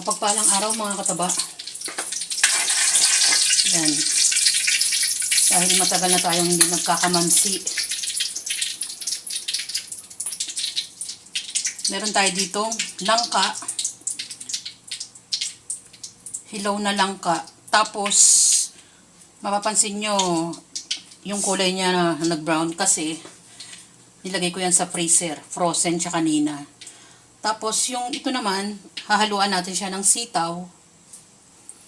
Mapagpalang araw mga kataba. Yan. Dahil matagal na tayong hindi nagkakamansi. Meron tayo dito langka. Hilaw na langka. Tapos, mapapansin nyo, yung kulay niya na nag-brown kasi nilagay ko yan sa freezer. Frozen siya kanina. Tapos, yung ito naman, hahaluan natin siya ng sitaw,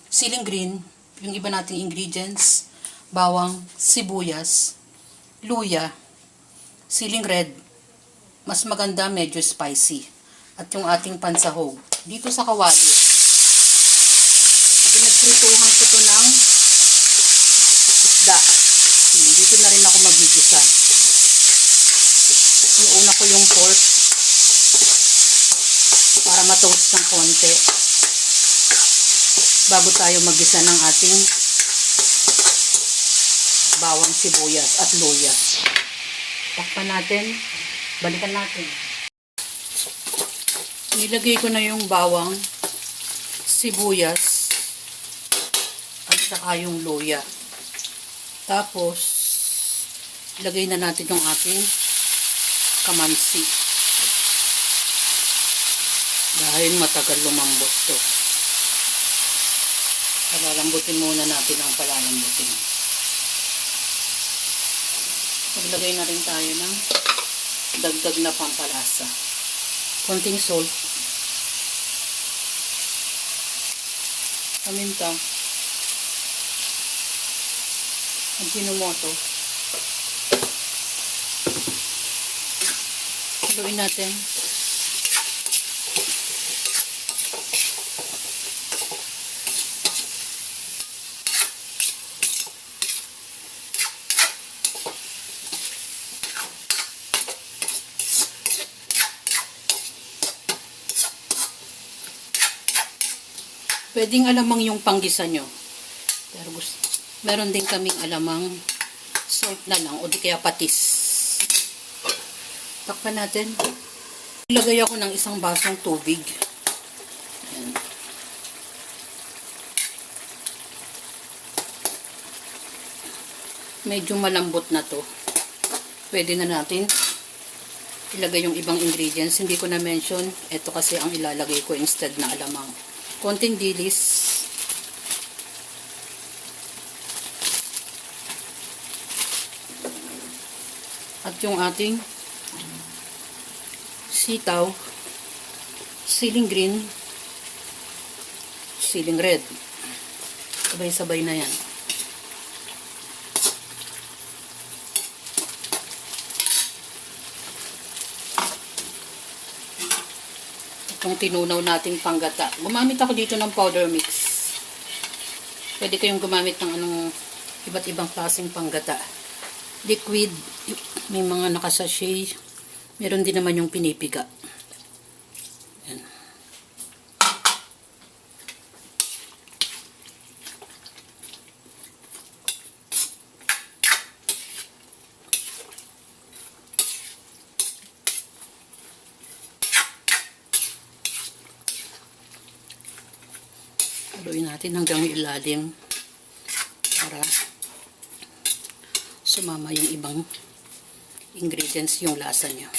siling green, yung iba nating ingredients, bawang, sibuyas, luya, siling red, mas maganda medyo spicy, at yung ating pansahog. Dito sa kawali, pinagprutuhan ko to ng isda. Dito na rin ako magigisa. Inuuna ko yung pork para ma-toast ng konti bago tayo magisa ng ating bawang, sibuyas at luya. Takpan natin, balikan natin. Nilagay ko na yung bawang, sibuyas at saka yung luya. Tapos ilagay na natin yung ating kamansi dahil matagal lumambot to. Palalambutin muna natin ang palalambutin. Maglagay na rin tayo ng dagdag na pampalasa. Konting salt. Paminta. Ajinomoto. Haluin natin. Pwedeng alamang yung panggisa nyo. Pero meron din kaming alamang salt na lang o di kaya patis. Takpan natin. Ilagay ako ng isang basong tubig. Ayan. Medyo malambot na to. Pwede na natin ilagay yung ibang ingredients. Hindi ko na mention. Ito kasi ang ilalagay ko instead na alamang. Konting dilis. At yung ating sitaw, siling green, siling red. Sabay-sabay na yan. Itong tinunaw nating panggata. Gumamit ako dito ng powder mix. Pwede kayong gumamit ng iba't ibang klaseng panggata. Liquid, may mga nakasachet. Meron din naman yung pinipiga. Yan. Haluin natin hanggang ilalim para sumama yung ibang ingredients yung lasa niya.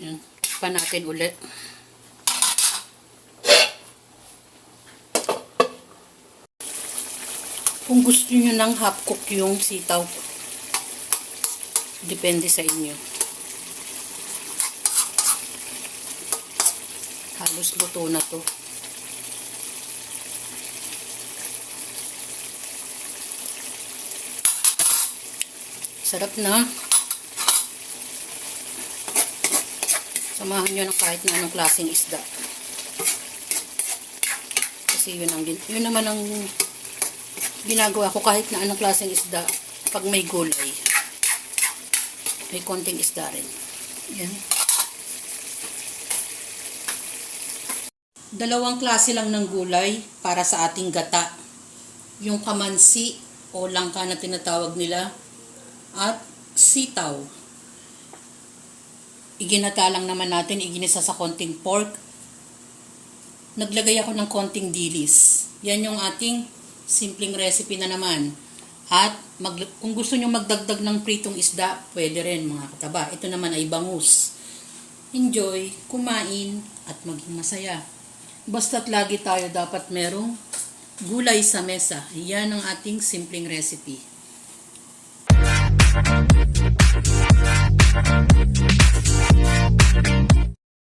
Yan. Pa natin ulit. Kung gusto niyo ng half cook yung sitaw, depende sa inyo. Halos luto na to. Sarap na. Samahan nyo ng kahit na anong klaseng isda. Kasi yun naman ang ginagawa ko kahit na anong klaseng isda. Pag may gulay, may konting isda rin. Yan. Dalawang klase lang ng gulay para sa ating gata. Yung kamansi o langka na tinatawag nila at sitaw. Iginata lang naman natin, iginisa sa konting pork. Naglagay ako ng konting dilis. Yan yung ating simpleng recipe na naman. At kung gusto nyo magdagdag ng pritong isda, pwede rin mga kataba. Ito naman ay bangus. Enjoy, kumain, at maging masaya. Basta't lagi tayo dapat merong gulay sa mesa. Yan ang ating simpleng recipe.